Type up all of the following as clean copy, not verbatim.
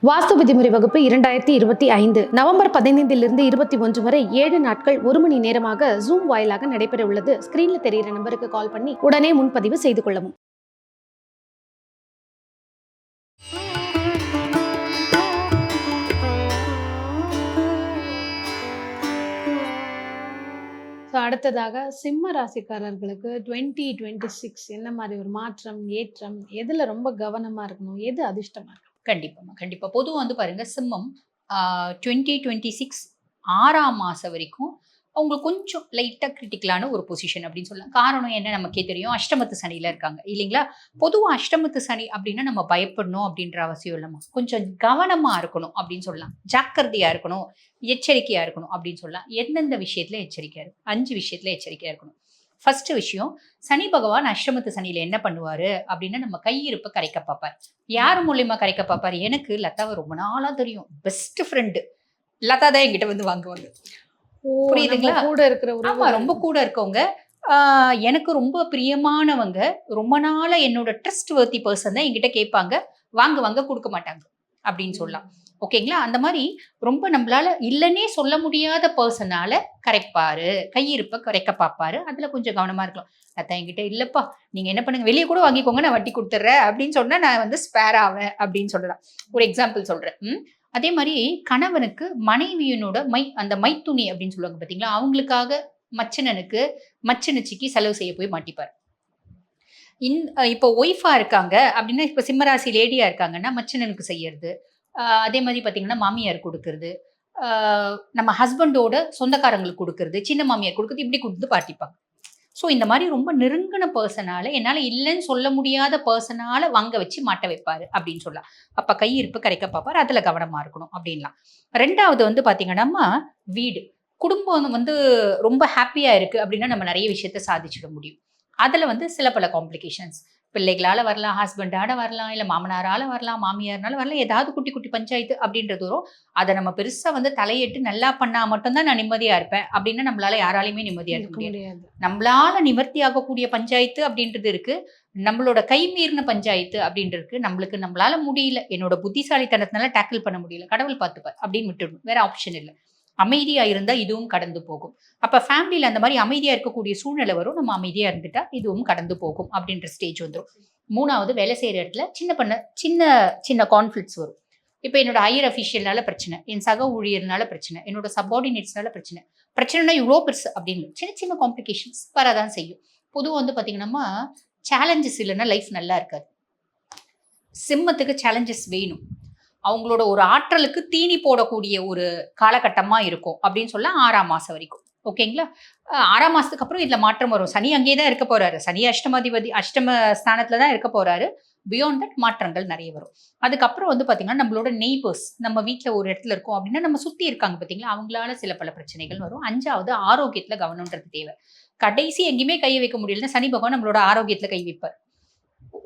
வாஸ்து விதிமுறை வகுப்பு 2025 நவம்பர் 15 21 வரை 7 நாட்கள் 1 மணி நேரமாக ஜூம் வாயிலாக நடைபெற உள்ளது. ஸ்கிரீன்ல தெரிகிற நம்பருக்கு கால் பண்ணி உடனே முன்பதிவு செய்து கொள்ளவும். அடுத்ததாக சிம்ம ராசிக்காரர்களுக்கு 2026 என்ன மாதிரி ஒரு மாற்றம், ஏற்றம், எதுல ரொம்ப கவனமா இருக்கணும், எது அதிர்ஷ்டமா இருக்கும்? கண்டிப்பா பொதுவாக வந்து பாருங்க, சிம்மம் 2026 6ஆம் மாசம் வரைக்கும் அவங்களுக்கு கொஞ்சம் லைட்டாக கிரிட்டிக்கலான ஒரு பொசிஷன் அப்படின்னு சொல்லலாம். காரணம் என்ன நமக்கே தெரியும், அஷ்டமத்து சனியில் இருக்காங்க இல்லைங்களா. பொதுவாக அஷ்டமத்து சனி அப்படின்னா நம்ம பயப்படணும் அப்படின்ற அவசியம் இல்லைம்மா. கொஞ்சம் கவனமாக இருக்கணும் அப்படின்னு சொல்லலாம், ஜாக்கிரதையாக இருக்கணும், எச்சரிக்கையாக இருக்கணும் அப்படின்னு சொல்லலாம். எந்தெந்த விஷயத்தில் எச்சரிக்கையாக இருக்கும்? 5 விஷயத்தில் எச்சரிக்கையாக இருக்கணும். ஃபர்ஸ்ட் விஷயம், சனி பகவான் அஷ்டமத்து சனியில என்ன பண்ணுவாரு அப்படின்னா நம்ம கையிருப்பை கரைக்க பார்ப்பார். யார் மூலியமா கரைக்க பார்ப்பார்? எனக்கு லதாவை ரொம்ப நாளா தெரியும், பெஸ்ட் ஃப்ரெண்டு லதா தான் என்கிட்ட வந்து வாங்குவாங்க. புரியுதுங்களா? கூட இருக்கிற ஆமா, ரொம்ப கூட இருக்கவங்க, எனக்கு ரொம்ப பிரியமானவங்க, ரொம்ப நாளா என்னோட ட்ரஸ்ட் வர்த்தி பர்சன் தான் என்கிட்ட கேட்பாங்க, வாங்க கொடுக்க மாட்டாங்க அப்படின்னு சொல்லலாம். ஓகேங்களா. அந்த மாதிரி ரொம்ப நம்மளால இல்லைன்னே சொல்ல முடியாத பர்சனால கரைப்பாரு, கையிருப்பை கரைக்க பார்ப்பாரு. அதுல கொஞ்சம் கவனமா இருக்கலாம். அதான் என்கிட்ட இல்லப்பா, நீங்க என்ன பண்ணுங்க, வெளியே கூட வாங்கிக்கோங்க, நான் வட்டி கொடுத்துட்றேன் அப்படின்னு சொன்னா நான் வந்து ஸ்பேர் ஆவேன் அப்படின்னு சொல்லலாம். ஒரு எக்ஸாம்பிள் சொல்றேன். அதே மாதிரி கணவனுக்கு மனைவியினோட அந்த மைத்துணி அப்படின்னு சொல்லுவாங்க பாத்தீங்களா, அவங்களுக்காக மச்சனனுக்கு மச்சனச்சிக்கு செலவு செய்ய போய் மாட்டிப்பார். இப்போ ஒய்ஃபா இருக்காங்க அப்படின்னா, இப்போ சிம்மராசி லேடியா இருக்காங்கன்னா மச்சனனுக்கு செய்யறது, அதே மாதிரி பார்த்தீங்கன்னா மாமியார் கொடுக்கறது, நம்ம ஹஸ்பண்டோட சொந்தக்காரங்களுக்கு கொடுக்கறது, சின்ன மாமியார் கொடுக்கறது, இப்படி கொடுத்து பாட்டிப்பாங்க. ஸோ இந்த மாதிரி ரொம்ப நெருங்கின பர்சனால, என்னால் இல்லைன்னு சொல்ல முடியாத பர்சனால வாங்க வச்சு மாட்ட வைப்பாரு அப்படின்னு சொல்லலாம். அப்போ கையிருப்பு கரைக்க பார்ப்பார், அதில் கவனமாக இருக்கணும் அப்படின்லாம். 2வது வந்து பார்த்தீங்கன்னா, வீடு குடும்பம் வந்து ரொம்ப ஹாப்பியாக இருக்குது அப்படின்னா நம்ம நிறைய விஷயத்த சாதிச்சிட முடியும். அதில் வந்து சில பல காம்ப்ளிகேஷன்ஸ், பிள்ளைகளால் வரலாம், ஹஸ்பண்டால வரலாம், இல்லை மாமனாரால் வரலாம், மாமியார்னால வரலாம், ஏதாவது குட்டி குட்டி பஞ்சாயத்து அப்படின்றது வரும். அதை நம்ம பெருசாக வந்து தலையிட்டு நல்லா பண்ணால் மட்டும்தான் நான் நிம்மதியாக இருப்பேன் அப்படின்னா நம்மளால யாராலையுமே நிம்மதியாக இருக்க முடியாது. நம்மளால நிவர்த்தி ஆகக்கூடிய பஞ்சாயத்து அப்படின்றது இருக்கு, நம்மளோட கை மீறின பஞ்சாயத்து அப்படின்றது இருக்கு. நம்மளால முடியல, என்னோட புத்திசாலித்தனத்தினால டேக்கிள் பண்ண முடியல, கடவுள் பார்த்துப்பார் அப்படின்னு விட்டுடணும், வேற ஆப்ஷன் இல்லை. அமைதியா இருந்தா இதுவும் கடந்து போகும். அப்ப ஃபேமிலியில அந்த மாதிரி அமைதியா இருக்கக்கூடிய சூழ்நிலை வரும், நம்ம அமைதியா இருந்துட்டா இதுவும் கடந்து போகும் அப்படின்ற ஸ்டேஜ் வந்துடும். 3வது, வேலை செய்யற இடத்துல சின்ன சின்ன கான்ஃபிளிக்ட்ஸ் வரும். இப்போ என்னோட ஹையர் அஃபிஷியல்னால பிரச்சனை, என் சக ஊழியர்னால பிரச்சனை, என்னோட சப்பார்டினேட்ஸ்னால பிரச்சனைனா இவ்வளோ பெருசு அப்படின்னு சின்ன சின்ன காம்ப்ளிகேஷன்ஸ் வரதான் செய்யும். பொதுவாக வந்து பார்த்தீங்கன்னா, சேலஞ்சஸ் இல்லைன்னா லைஃப் நல்லா இருக்காது. சிம்மத்துக்கு சேலஞ்சஸ் வேணும், அவங்களோட ஒரு ஆற்றலுக்கு தீனி போடக்கூடிய ஒரு காலகட்டமா இருக்கும் அப்படின்னு சொல்ல 6ஆம் மாசம் வரைக்கும். ஓகேங்களா. 6ஆம் மாசத்துக்கு அப்புறம் இதுல மாற்றம் வரும். சனி அங்கேயே தான் இருக்க போறாரு, சனி அஷ்டம ஸ்தானத்துல தான் இருக்க போறாரு. பியாண்ட் தட் மாற்றங்கள் நிறைய வரும். அதுக்கப்புறம் வந்து பாத்தீங்கன்னா, நம்மளோட நெய்பர்ஸ், நம்ம வீட்டுல ஒரு இடத்துல இருக்கோம் அப்படின்னா நம்ம சுத்தி இருக்காங்க பாத்தீங்களா, அவங்களால சில பல பிரச்சனைகள் வரும். 5வது, ஆரோக்கியத்துல கவனம்ன்றது தேவை. கடைசி எங்கேயுமே கை வைக்க முடியலன்னா சனி பகவான் நம்மளோட ஆரோக்கியத்துல கை வைப்பார்.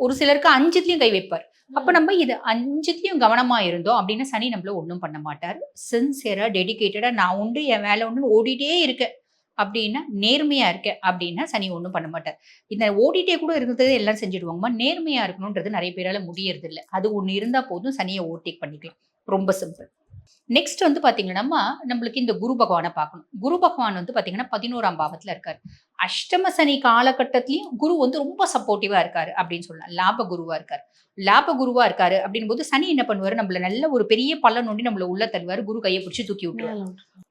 ஒரு சிலருக்கு 5த்துலயும் கை வைப்பார். அப்ப நம்ம இது 5த்துலயும் கவனமா இருந்தோம் அப்படின்னா சனி நம்மள ஒன்றும் பண்ண மாட்டார். சின்சியரா, டெடிகேட்டடா, நான் உண்டு என் வேலை ஒன்று ஓடிட்டே இருக்கேன் அப்படின்னா, நேர்மையா இருக்கேன் அப்படின்னா சனி ஒன்றும் பண்ண மாட்டார். இந்த ஓடிட்டே கூட இருக்கிறது எல்லாம் செஞ்சுடுவாங்கம்மா. நேர்மையா இருக்கணும்ன்றது நிறைய பேரால முடியறது இல்லை. அது ஒன்று இருந்தா போதும், சனியை ஓவர்டேக் பண்ணிக்கலாம். ரொம்ப சிம்பிள். நெக்ஸ்ட் வந்து பாத்தீங்கன்னா, நம்மளுக்கு இந்த குரு பகவானை பார்க்கணும். குரு பகவான் வந்து பாத்தீங்கன்னா 11ஆம் பாவத்துல இருக்காரு. அஷ்டம சனி காலகட்டத்திலையும் குரு வந்து ரொம்ப சப்போர்ட்டிவா இருக்காரு அப்படின்னு சொல்லலாம். லாப குருவா இருக்காரு அப்படின் போது சனி என்ன பண்ணுவாரு, நம்மள நல்ல ஒரு பெரிய பலன் ஒண்டி நம்மள உள்ள தருவாரு, குரு கையை பிடிச்சி தூக்கி விட்டுருவாரு.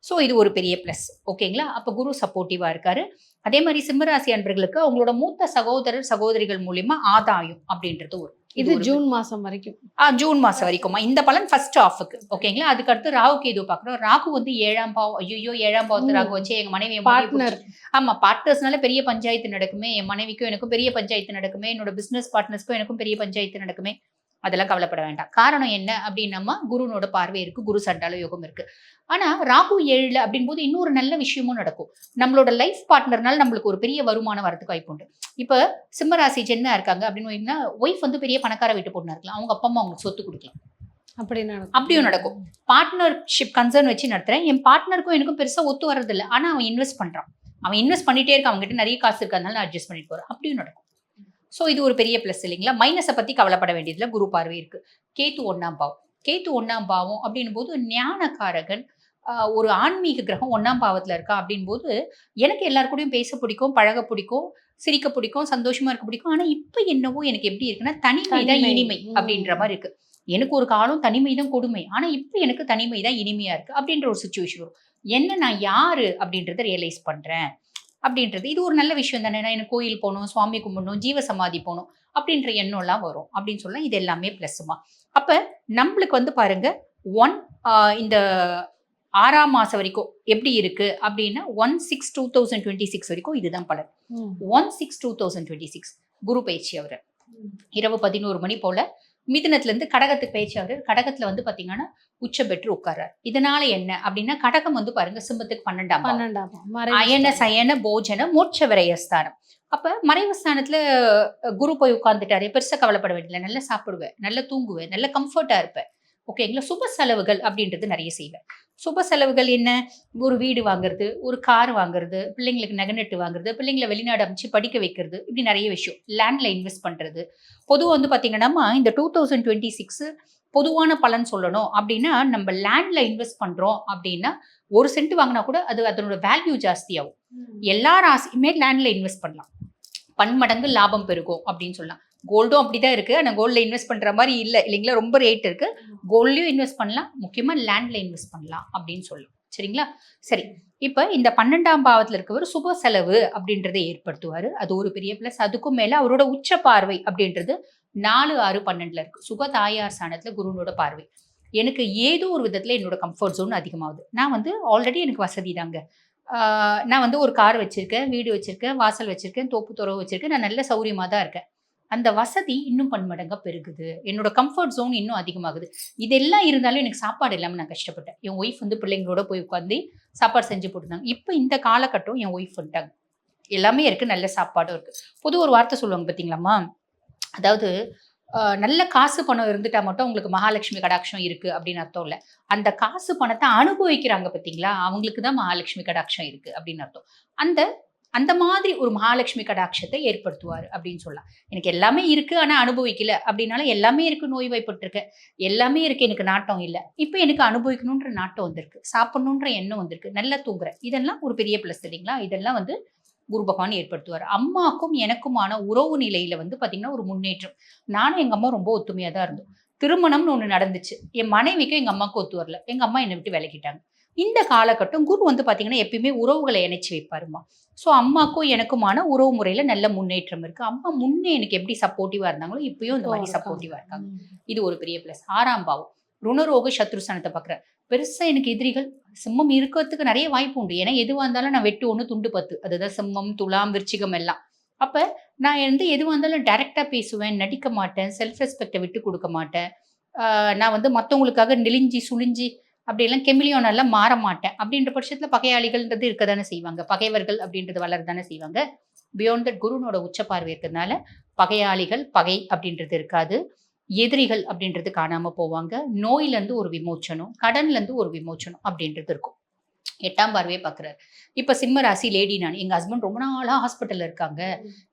ஸோ இது ஒரு பெரிய பிளஸ். ஓகேங்களா. அப்ப குரு சப்போர்ட்டிவா இருக்காரு. அதே மாதிரி சிம்மராசி அன்பர்களுக்கு அவங்களோட மூத்த சகோதரர் சகோதரிகள் மூலியமா ஆதாயம் அப்படின்றது ஒரு இது ஜூன் மாசம் வரைக்கும். ஜூன் மாசம் வரைக்குமா இந்த பலன் ஃபர்ஸ்ட் ஆஃப்க்கு. ஓகேங்களா. அதுக்கு அடுத்து ராகு கேது பாக்குறோம். ராகு வந்து 7ஆம் பாவம். ஐயோ, 7ஆம் பாவத்து ராகு வச்சு எங்க மனைவி பார்ட்னர். ஆமா, பார்ட்னர்ஸ்னால பெரிய பஞ்சாயத்து நடக்குமே, என் மனைவிக்கும் எனக்கும் பெரிய பஞ்சாயத்து நடக்குமே, என்னோட பிசினஸ் பார்ட்னர்ஸ்க்கும் எனக்கும் பெரிய பஞ்சாயத்து நடக்குமே, அதெல்லாம் கவலைப்பட வேண்டாம். காரணம் என்ன அப்படின்னா, குருனோட பார்வை இருக்கு, குரு சண்டால யோகம் இருக்கு. ஆனா ராகு 7 அப்படின் போது இன்னொரு நல்ல விஷயமும் நடக்கும். நம்மளோட லைஃப் பார்ட்னர்னால நம்மளுக்கு ஒரு பெரிய வருமானம் வரதுக்கு வாய்ப்பு உண்டு. இப்ப சிம்மராசி ஜென்னா இருக்காங்க அப்படின்னு ஒய்ஃப் வந்து பெரிய பணக்கார வீட்டு பொண்ணா இருக்கலாம், அவங்க அப்பா அம்மா அவங்களுக்கு சொத்து கொடுக்கலாம், அப்படியும் நடக்கும். பார்ட்னர்ஷிப் கன்சர்ன் வச்சு நடத்துறேன், என் பார்ட்னருக்கும் எனக்கும் பெருசா ஒத்து வர்றது இல்லை, ஆனா அவன் இன்வெஸ்ட் பண்றான், அவன் இன்வெஸ்ட் பண்ணிட்டே இருக்கான், அவங்க கிட்ட நிறைய காசு இருக்கிறதுனால நான் அட்ஜஸ்ட் பண்ணிட்டு போறேன், அப்படியும் நடக்கும். ஸோ இது ஒரு பெரிய பிளஸ் இல்லைங்களா. மைனஸை பத்தி கவலைப்பட வேண்டியதுல குரு பார்வை இருக்கு. கேத்து 1ஆம் பாவம். கேத்து 1ஆம் பாவம் அப்படின்னும் போது ஞானகாரகன், ஒரு ஆன்மீக கிரகம் 1ஆம் பாவத்துல இருக்கா அப்படின் போது எனக்கு எல்லார் கூடயும் பேச பிடிக்கும், பழக பிடிக்கும், சிரிக்க பிடிக்கும், சந்தோஷமா இருக்க பிடிக்கும். ஆனா இப்ப என்னவோ எனக்கு எப்படி இருக்குன்னா, தனிமை தான் தனிமை. இனிமை அப்படின்ற மாரி இருக்கு. எனக்கு ஒரு காலம் தனிமை தான் கொடுமை. ஆனா இப்ப எனக்கு தனிமை தான் இனிமையா இருக்கு அப்படின்ற ஒரு சிச்சுவேஷன் வரும். என்ன நான் யாரு அப்படின்றத ரியலைஸ் பண்றேன் அப்படின்றது. இது ஒரு நல்ல விஷயம் தானே. நான் எனக்கு கோயில் போணும், சுவாமி கும்பிடணும், ஜீவ சமாதி போணும் அப்படின்ற எண்ணம்லாம் வரும் அப்படின்னு சொல்லலாம். இது எல்லாமே பிளஸ்மா. அப்ப நம்மளுக்கு வந்து பாருங்க 1 இந்த 6ஆம் மாசம் வரைக்கும் எப்படி இருக்கு அப்படின்னா 1/6/2026 வரைக்கும் இதுதான் பலன். 1/6/2026 குரு பயிற்சி அவரு. இரவு 11 மணி போல மிதுனத்துல இருந்து கடகத்துக்கு பயிற்சி அவரு. கடகத்துல வந்து பாத்தீங்கன்னா உச்சம் பெற்று உட்கார்றாரு. இதனால என்ன அப்படின்னா கடகம் வந்து பாருங்க சிம்மத்துக்கு 12ஆம் பாவம். 12ஆம் அயன சயன போஜன மோட்ச விரயஸ்தானம். அப்ப மறைவு ஸ்தானத்துல குரு போய் உட்கார்ந்துட்டாரு. பெருசா கவலைப்பட வேண்டியதில்லை. நல்லா சாப்பிடுவேன், நல்லா தூங்குவேன், நல்ல கம்ஃபர்ட்டா இருப்பேன். ஓகேங்களா. சுப செலவுகள் அப்படின்றது நிறைய செய்வேன். சுப செலவுகள் என்ன? ஒரு வீடு வாங்குறது, ஒரு கார் வாங்குறது, பிள்ளைங்களுக்கு நகை நட்டு வாங்குறது, பிள்ளைங்களை வெளிநாடு அமைச்சு படிக்க வைக்கிறது, இப்படி நிறைய விஷயம். லேண்ட்ல இன்வெஸ்ட் பண்றது. பொதுவா வந்து பாத்தீங்கன்னா இந்த 2026 பொதுவான பலன் சொல்லணும் அப்படின்னா நம்ம லேண்ட்ல இன்வெஸ்ட் பண்றோம் அப்படின்னா 1 சென்ட் வாங்கினா கூட அது அதனோட வேல்யூ ஜாஸ்தி ஆகும். எல்லா ராசியுமே லேண்ட்ல இன்வெஸ்ட் பண்ணலாம். பன்மடங்கு லாபம் பெருகும் அப்படின்னு சொல்லலாம். கோல்டும் அப்படிதான் இருக்கு. ஆனா கோல்ட்ல இன்வெஸ்ட் பண்ற மாதிரி இல்ல இல்லைங்களா. ரொம்ப ரேட் இருக்கு. கோல்ட்லயும் இன்வெஸ்ட் பண்ணலாம். முக்கியமா லேண்ட்ல இன்வெஸ்ட் பண்ணலாம் அப்படின்னு சொல்லலாம். சரிங்களா. சரி. இப்ப இந்த 12ஆம் பாவத்துல இருக்கவர் சுப செலவு அப்படின்றதை ஏற்படுத்துவாரு. அது ஒரு பெரிய பிளஸ். அதுக்கும் மேல அவரோட உச்ச பார்வை அப்படின்றது 4, 6, 12ல இருக்கு. சுப தாயார் ஸ்தானத்துல குருனோட பார்வை. எனக்கு ஏதோ ஒரு விதத்துல என்னோட கம்ஃபர்ட் ஜோன் அதிகமாகுது. நான் வந்து ஆல்ரெடி எனக்கு வசதி தாங்க. நான் வந்து ஒரு கார் வச்சிருக்கேன், வீடு வச்சிருக்கேன், வாசல் வச்சிருக்கேன், தோப்பு துறவு வச்சிருக்கேன். நான் நல்ல சௌரியமா தான் இருக்கேன். அந்த வசதி இன்னும் பன்மடங்கா பெருகுது. என்னோட கம்ஃபர்ட் ஜோன் இன்னும் அதிகமாகுது. இதெல்லாம் இருந்தாலும் எனக்கு சாப்பாடு இல்லாம நான் கஷ்டப்பட்டேன். என் ஒய்ஃப் வந்து பிள்ளைங்களோட போய் உட்காந்து சாப்பாடு செஞ்சு போட்டுருந்தாங்க. இப்ப இந்த காலகட்டம் என் ஒய்ஃப் வந்துட்டாங்க. எல்லாமே இருக்கு. நல்ல சாப்பாடும் இருக்கு. பொதுவா ஒரு வார்த்தை சொல்லுவாங்க பார்த்தீங்களாம்மா? அதாவது நல்ல காசு பணம் இருந்துட்டா மட்டும் உங்களுக்கு மகாலட்சுமி கடாட்சம் இருக்கு அப்படின்னு அர்த்தம் இல்ல. அந்த காசு பணத்த அனுபவிக்கிறாங்க பார்த்தீங்களா? அவங்களுக்கு தான் மகாலட்சுமி கடாட்சம் இருக்கு அப்படின்னு அர்த்தம். அந்த அந்த மாதிரி ஒரு மகாலட்சுமி கடாட்சத்தை ஏற்படுத்துவாரு அப்படின்னு சொல்லலாம். எனக்கு எல்லாமே இருக்கு. ஆனா அனுபவிக்கல அப்படின்னாலும் எல்லாமே இருக்கு. நோய்வாய்ப்பட்டிருக்கேன். எல்லாமே இருக்கு. எனக்கு நாட்டம் இல்ல. இப்ப எனக்கு அனுபவிக்கணுன்ற நாட்டம் வந்திருக்கு. சாப்பிடணுன்ற எண்ணம் வந்திருக்கு. நல்லா தூங்குறேன். இதெல்லாம் ஒரு பெரிய பிளஸ் இல்லைங்களா? இதெல்லாம் வந்து குரு பகவான் ஏற்படுத்துவார். அம்மாக்கும் எனக்குமான உறவு நிலையில வந்து பாத்தீங்கன்னா ஒரு முன்னேற்றம். நானும் எங்க அம்மா ரொம்ப ஒத்துமையா தான் இருந்தோம். திருமணம்னு ஒண்ணு நடந்துச்சு. என் மனைவிக்கும் எங்க அம்மாவுக்கும் ஒத்து வரல. எங்க அம்மா என்னை விட்டு விலகிட்டாங்க. இந்த காலகட்டம் குரு வந்து பாத்தீங்கன்னா எப்பயுமே உறவுகளை இணைச்சு வைப்பாருமா. ஸோ அம்மாக்கும் எனக்குமான உறவு முறையில நல்ல முன்னேற்றம் இருக்கு. அம்மா முன்னே எனக்கு எப்படி சப்போர்ட்டிவா இருந்தாங்களோ இப்பயும் இந்த மாதிரி சப்போர்ட்டிவா இருக்காங்க. இது ஒரு பெரிய பிளஸ். 6ஆம் பாவம் ருணரோக சத்ருஸ்தானத்தை பார்க்குறேன். பெருசா எனக்கு எதிரிகள் சிம்மம் இருக்கிறதுக்கு நிறைய வாய்ப்பு உண்டு. ஏன்னா எதுவா இருந்தாலும் நான் வெட்டு 1 துண்டு 10. அதுதான் சிம்மம், துலாம், விருச்சிகம் எல்லாம். அப்ப நான் வந்து எதுவா இருந்தாலும் டைரக்டா பேசுவேன், நடிக்க மாட்டேன், செல்ஃப் ரெஸ்பெக்ட விட்டு கொடுக்க மாட்டேன். நான் வந்து மத்தவங்களுக்காக நெளிஞ்சி சுளிஞ்சி அப்படியெல்லாம் கெமிலியோனெல்லாம் மாற மாட்டேன். அப்படின்ற பட்சத்துல பகையாளிகள்ன்றது இருக்க தானே செய்வாங்க. பகைவர்கள் அப்படின்றது வளர தானே செய்வாங்க. பியாண்ட் தட் குருனோட உச்ச பார்வை இருக்கிறதுனால பகையாளிகள், பகை அப்படின்றது இருக்காது. எதிரிகள் அப்படின்றது காணாம போவாங்க. நோயில இருந்து ஒரு விமோச்சனம், கடன்ல இருந்து ஒரு விமோச்சனம் அப்படின்றது இருக்கும். 8ஆம் பார்வையை பார்க்குறாரு. இப்ப சிம்ம ராசி லேடி நான். எங்க ஹஸ்பண்ட் ரொம்ப நாளா ஹாஸ்பிட்டல்ல இருக்காங்க.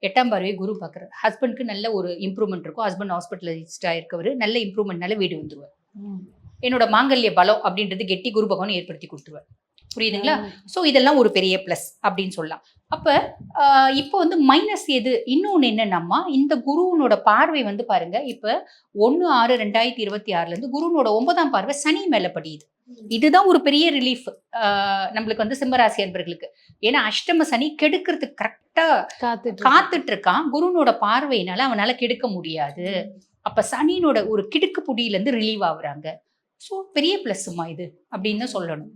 8ஆம் பார்வையை குரு பார்க்குறாரு. ஹஸ்பண்ட்க்கு நல்ல ஒரு இம்ப்ரூவ்மெண்ட் இருக்கும். ஹஸ்பண்ட் ஹாஸ்பிட்டலைஸ்டா இருக்கவரு. நல்ல இம்ப்ரூவ்மெண்ட்னால வீடு வந்துருவார். என்னோட மாங்கல்ய பலம் அப்படின்றது கெட்டி குரு பகவான் ஏற்படுத்தி கொடுத்துருவார். புரியுதுங்களா? சோ இதெல்லாம் ஒரு பெரிய பிளஸ் அப்படின்னு சொல்லலாம். அப்ப இப்போ வந்து மைனஸ் எது? இன்னொன்னு என்னன்னா இந்த குருவனோட பார்வை வந்து பாருங்க. இப்ப 1/6/2026ல இருந்து குருவனோட 9ஆம் பார்வை சனி மேல படியுது. இதுதான் ஒரு பெரிய ரிலீஃப் நம்மளுக்கு வந்து சிம்மராசி அன்பர்களுக்கு. ஏன்னா அஷ்டம சனி கெடுக்கிறதுக்கு கரெக்டா காத்துட்டு இருக்கான். குருவனோட பார்வையினால அவனால கெடுக்க முடியாது. அப்ப சனியினோட ஒரு கிடுக்கு புடியில இருந்து ரிலீவ் ஆகுறாங்க. சோ பெரிய பிளஸ்மா இது அப்படின்னு தான் சொல்லணும்.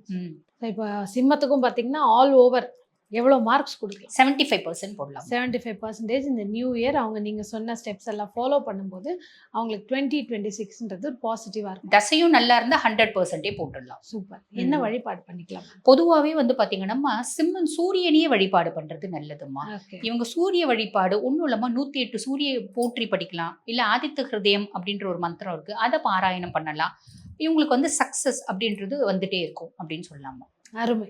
இப்ப சிம்மத்துக்கும் பாத்தீங்கன்னா ஆல் ஓவர் எவ்வளவு மார்க்ஸ் கொடுக்கலாம்? 75% போடலாம். 75% இந்த நியூ இயர் அவங்க நீங்க சொன்ன ஸ்டெப்ஸ் எல்லாம் ஃபாலோ பண்ணும்போது அவங்களுக்கு 2026ன்றது ஒரு பாசிட்டிவா இருக்கும். தசையும் நல்லா இருந்தா 100% போட்டுடலாம். சூப்பர். என்ன வழிபாடு பண்ணிக்கலாம்? பொதுவாவே வந்து பாத்தீங்கன்னா சிம்மன் சூரியனையே வழிபாடு பண்றது நல்லதுமா. இவங்க சூரிய வழிபாடு ஒண்ணும் இல்லாம 108 சூரிய போற்றி படிக்கலாம். இல்ல ஆதித்த ஹிருதயம் அப்படின்ற ஒரு மந்திரம் இருக்கு. அதை பாராயணம் பண்ணலாம். இவங்களுக்கு வந்து சக்சஸ் அப்படின்றது வந்துட்டே இருக்கும் அப்படின்னு சொல்லலாமா. அருமை.